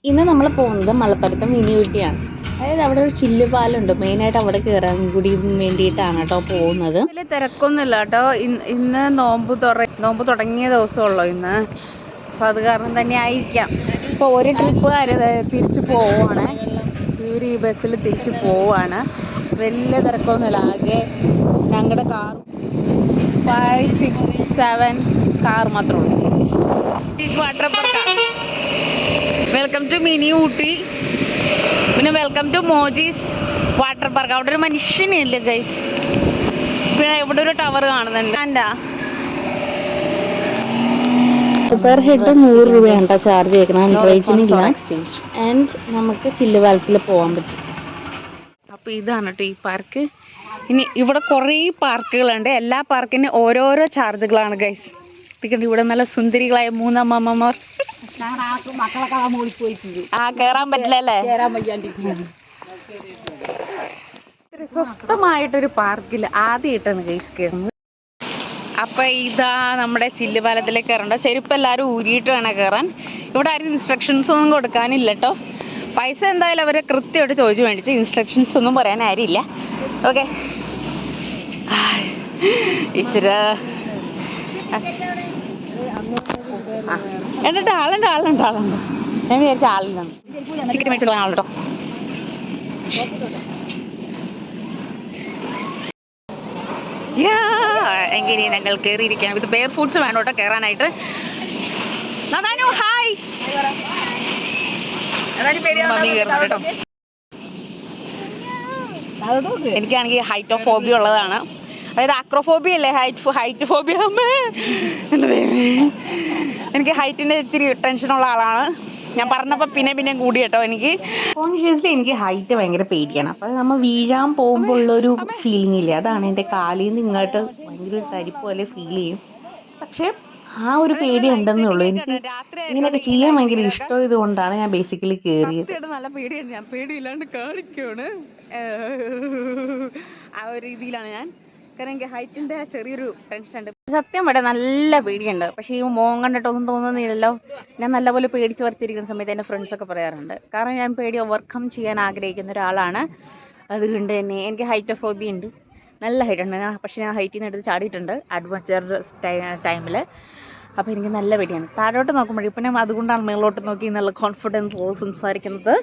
ഇന്ന് നമ്മൾ പോകുന്നത് മലപ്പുറത്തെ മിനി ഊട്ടിയാണ്. അതായത് അവിടെ ഒരു ചില്ലുപാലുണ്ട്. മെയിനായിട്ട് അവിടെ കയറാൻ കൂടി വേണ്ടിയിട്ടാണ് കേട്ടോ പോകുന്നത്. വലിയ തിരക്കൊന്നുമില്ല കേട്ടോ. ഇന്ന് നോമ്പ് തുടങ്ങിയ ദിവസമുള്ളൂ ഇന്ന്. സോ അത് കാരണം തന്നെ ആയിരിക്കാം. ഇപ്പോൾ ഒരു ട്രിപ്പുകാർ തിരിച്ചു പോവുകയാണ്. ഇവർ ഈ ബസ്സിൽ തിരിച്ചു പോവുകയാണ്. വലിയ തിരക്കൊന്നുമില്ല. ആകെ ഞങ്ങളുടെ കാർ 5, 6, 7 കാർ മാത്രമേ ഉള്ളൂ. Water park. Welcome to mini Ooty. പിന്നെ welcome to Moji's water park. അവിടെ ഒരു മനുഷ്യനില്ല ഗൈസ്. പിന്നെ ഇവിടെ ഒരു ടവർ കാണുന്നുണ്ട്. പെർ ഹെഡ് 100 രൂപയാണ് ചാർജ് ചെയ്യണം. എൻട്രേറ്റിനില്ല. ആൻഡ് നമുക്ക് ചില്ലുപാലത്തിൽ പോകാൻ പറ്റും. അപ്പോൾ ഇതാണ് കേട്ടോ ഈ പാർക്ക്. ഇനി ഇവിടെ കുറേ പാർക്കുകളുണ്ട്. എല്ലാ പാർക്കിനും ഓരോരോ ചാർജുകളാണ് ഗൈസ്. ഇവിടെ നല്ല സുന്ദരികളായ 3 അമ്മമ്മമാർ. കേറാൻ പറ്റില്ലല്ലേ? സ്വസ്ഥമായിട്ടൊരു പാർക്കിൽ ആദ്യമായിട്ടാണ് ഗൈസ് കയറുന്നത്. അപ്പൊ ഇതാ നമ്മുടെ ചില്ലുപാലത്തിലേക്ക് കയറണ്ട. ചെരുപ്പ് എല്ലാവരും ഊരിയിട്ട് വേണം കയറാൻ. ഇവിടെ ആരും ഇൻസ്ട്രക്ഷൻസ് ഒന്നും കൊടുക്കാനില്ല കേട്ടോ. പൈസ എന്തായാലും അവരെ കൃത്യമായിട്ട് ചോദിച്ചു മേടിച്ച് ഇൻസ്ട്രക്ഷൻസ് ഒന്നും പറയാൻ ആരില്ല. ഓക്കെ. ഈശ്വര. എന്നിട്ട് ആളുണ്ട്. ഞാൻ വിചാരിച്ച ആളിലാണ്. ടിക്കറ്റ് മേടിച്ചിട്ട് പോകാൻ ആളുണ്ടോ? എങ്കിൽ ഞങ്ങൾ കയറിയിരിക്കാം. ഇത് ബെയർ ഫുഡ്സ് വേണം കേട്ടോ കയറാനായിട്ട്. ഹായ്. മമ്മി കയറുന്നുണ്ട് കേട്ടോ. എനിക്കാണെങ്കിൽ ഹൈറ്റ് ഓഫ് ഫോബിയ ഉള്ളതാണ്. അതായത് ആക്രോഫോബിയ അല്ലേ, ഹൈറ്റ് ഫോബിയ. എനിക്ക് ഹൈറ്റിൻ്റെ ഇത്തിരി ടെൻഷനുള്ള ആളാണ്. ഞാൻ പറഞ്ഞപ്പോൾ പിന്നെ കൂടി കേട്ടോ. എനിക്ക് കോൺഷ്യസ്ലി എനിക്ക് ഹൈറ്റ് ഭയങ്കര പേടിയാണ്. അപ്പോൾ നമ്മൾ വീഴാൻ പോകുമ്പോൾ ഉള്ളൊരു ഫീലിംഗ് ഇല്ലേ, അതാണ് എൻ്റെ കാലിൽ നിന്ന് ഇങ്ങോട്ട് ഭയങ്കര ഒരു തരിപ്പ് പോലെ ഫീൽ ചെയ്യും. പക്ഷേ ആ ഒരു പേടി ഉണ്ടെന്നുള്ളൂ. എനിക്ക് ഇങ്ങനെയൊക്കെ ചെയ്യാൻ ഭയങ്കര ഇഷ്ടം. ഇതുകൊണ്ടാണ് ഞാൻ ബേസിക്കലി കയറിയത്. നല്ല പേടിയാണ്. ഞാൻ പേടിയില്ലാണ്ട് കാണിക്കുകയാണ്. ആ ഒരു രീതിയിലാണ് ഞാൻ. കാരണം എനിക്ക് ഹൈറ്റിൻ്റെ ചെറിയൊരു ടെൻഷൻ ഉണ്ട്. സത്യം ഇവിടെ നല്ല പേടിയുണ്ട്. പക്ഷേ ഈ മോൻ കണ്ടിട്ടൊന്നും തോന്നുന്നില്ലല്ലോ. ഞാൻ നല്ലപോലെ പേടിച്ച് വരച്ചിരിക്കുന്ന സമയത്ത് എൻ്റെ ഫ്രണ്ട്സൊക്കെ പറയാറുണ്ട്. കാരണം ഞാൻ പേടി ഓവർകം ചെയ്യാൻ ആഗ്രഹിക്കുന്ന ഒരാളാണ്. അതുകൊണ്ട് തന്നെ എനിക്ക് ഹൈറ്റ് ഓഫ് ഫോബിയ ഉണ്ട്. നല്ല ഹൈറ്റ് ഉണ്ട്. പക്ഷേ ഞാൻ ഹൈറ്റിൽ നിന്ന് എടുത്ത് ചാടിയിട്ടുണ്ട് അഡ്വഞ്ചർ ടൈമിൽ. അപ്പോൾ എനിക്ക് നല്ല പേടിയാണ്. താഴോട്ട് നോക്കുമ്പോഴേ ഇപ്പം ഞാൻ അതുകൊണ്ടാണ് മേളോട്ട് നോക്കി നല്ല കോൺഫിഡൻസ് സംസാരിക്കുന്നത്.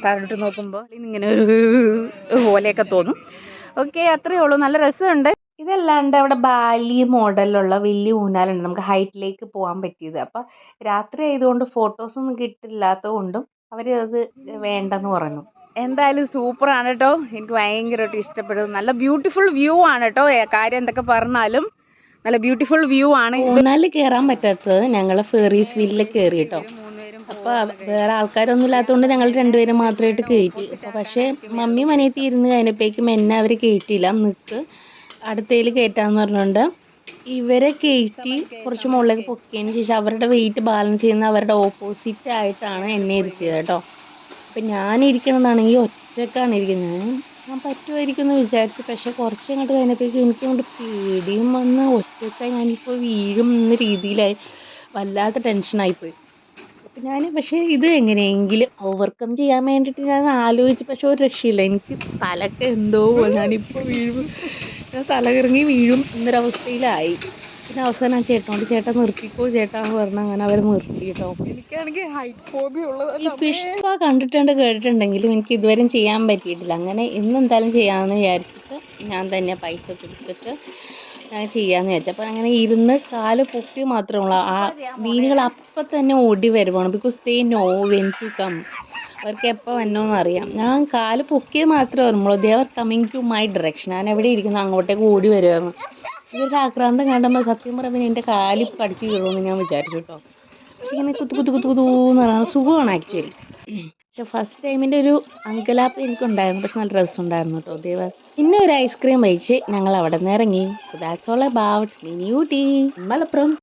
താഴോട്ട് നോക്കുമ്പോൾ ഇങ്ങനെ ഒരു പോലെയൊക്കെ തോന്നും. ഓക്കെ, അത്രയേ ഉള്ളൂ. നല്ല രസമുണ്ട്. ഇതല്ലാണ്ട് അവിടെ ബാലി മോഡലുള്ള വലിയ ഊഞ്ഞാലുണ്ട് നമുക്ക് ഹൈറ്റിലേക്ക് പോകാൻ പറ്റിയത്. അപ്പോൾ രാത്രി ആയതുകൊണ്ട് ഫോട്ടോസൊന്നും കിട്ടില്ലാത്തത് കൊണ്ടും അവർ അത് വേണ്ടെന്ന് പറഞ്ഞു. എന്തായാലും സൂപ്പറാണ് കേട്ടോ. എനിക്ക് ഭയങ്കരമായിട്ട് ഇഷ്ടപ്പെടും. നല്ല ബ്യൂട്ടിഫുൾ വ്യൂ ആണ് കേട്ടോ. കാര്യം എന്തൊക്കെ പറഞ്ഞാലും നല്ല ബ്യൂട്ടിഫുൾ വ്യൂ ആണ്. ഊഞ്ഞാലിൽ കയറാൻ പറ്റാത്തത് ഞങ്ങൾ ഫെറീസ് വീലിൽ കയറി കേട്ടോ. അപ്പോൾ വേറെ ആൾക്കാരൊന്നും ഇല്ലാത്തതുകൊണ്ട് ഞങ്ങൾ 2 പേരും മാത്രമായിട്ട് കയറ്റി. അപ്പോൾ പക്ഷേ മമ്മിയും അനിയത്തി ഇരുന്ന് കഴിഞ്ഞപ്പോഴേക്കും എന്നെ അവർ കയറ്റിയില്ല. നിൽക്ക് അടുത്തതിൽ കയറ്റാന്ന് പറഞ്ഞുകൊണ്ട് ഇവരെ കയറ്റി കുറച്ച് മുകളിലേക്ക് പൊക്കിയതിന് ശേഷം അവരുടെ വെയിറ്റ് ബാലൻസ് ചെയ്യുന്ന അവരുടെ ഓപ്പോസിറ്റ് ആയിട്ടാണ് എന്നെ ഇരുത്തിയത് കേട്ടോ. അപ്പം ഞാനിരിക്കണമെന്നാണെങ്കിൽ ഒറ്റക്കാണ് ഇരിക്കുന്നത്. ഞാൻ പറ്റുമായിരിക്കും എന്ന് വിചാരിച്ചു. പക്ഷേ കുറച്ച് അങ്ങോട്ട് കഴിഞ്ഞപ്പോഴേക്കും എനിക്കങ്ങോട്ട് പേടിയും വന്ന് ഒറ്റക്കായി ഞാനിപ്പോൾ വീഴും എന്ന രീതിയിലായി. വല്ലാത്ത ടെൻഷനായിപ്പോയി. അപ്പം പക്ഷേ ഇത് എങ്ങനെയെങ്കിലും ഓവർകം ചെയ്യാൻ വേണ്ടിയിട്ട് ഞാൻ ആലോചിച്ച്. പക്ഷെ ഒരു രക്ഷയില്ല. എനിക്ക് തലക്ക് എന്തോ ഞാനിപ്പോൾ വീഴും, ഞാൻ തലകിറങ്ങി വീഴും എന്നൊരവസ്ഥയിലായി. പിന്നെ അവസാനം ചേട്ടാ നിർത്തിക്കോ ചേട്ടാന്ന് പറഞ്ഞാൽ അങ്ങനെ അവർ നിർത്തി കേട്ടോ. എനിക്കാണെങ്കിൽ ഹൈറ്റ് ഫോബിയ ഉള്ളത്. ഈ ഫിഷ് സ്പാ കേട്ടിട്ടുണ്ടെങ്കിലും എനിക്ക് ഇതുവരെയും ചെയ്യാൻ പറ്റിയിട്ടില്ല. അങ്ങനെ ഇന്നെന്തായാലും ചെയ്യാമെന്ന് വിചാരിച്ചിട്ട് ഞാൻ തന്നെ പൈസ കൊടുത്തിട്ട് ഞാൻ ചെയ്യാമെന്ന് വിചാരിച്ചു. അപ്പോൾ അങ്ങനെ ഇരുന്ന് കാല് പൊക്കി മാത്രമുള്ള ആ മീനുകൾ അപ്പം തന്നെ ഓടി വരുവാണ്. Because they know when to come. അവർക്ക് എപ്പോൾ വന്നോന്ന് അറിയാം. ഞാൻ കാല് പൊക്കിയത് മാത്രമേ ഓർമ്മയുള്ളൂ. They are coming to my direction. ഞാൻ എവിടെ ഇരിക്കുന്നു അങ്ങോട്ടേക്ക് ഓടി വരുമായിരുന്നു. ഇവർക്ക് ആക്രാന്തം കാണുമ്പോൾ സത്യം പറയുമ്പോൾ എൻ്റെ കാലിൽ കടിച്ചു കയറുമെന്ന് ഞാൻ വിചാരിച്ചു കേട്ടോ. പക്ഷെ ഇങ്ങനെ കുത്തുന്ന് പറഞ്ഞാൽ സുഖമാണ് ആക്ച്വലി. പക്ഷെ ഫസ്റ്റ് ടൈമിൻ്റെ ഒരു അങ്കലാപ്പ് എനിക്കുണ്ടായിരുന്നു. പക്ഷെ നല്ല രസമുണ്ടായിരുന്നു കേട്ടോ. ദേവ പിന്നെ ഒരു ഐസ്ക്രീം കഴിച്ച് ഞങ്ങൾ അവിടെ നിന്ന് ഇറങ്ങി. So that's all about mini Ooty Malappuram.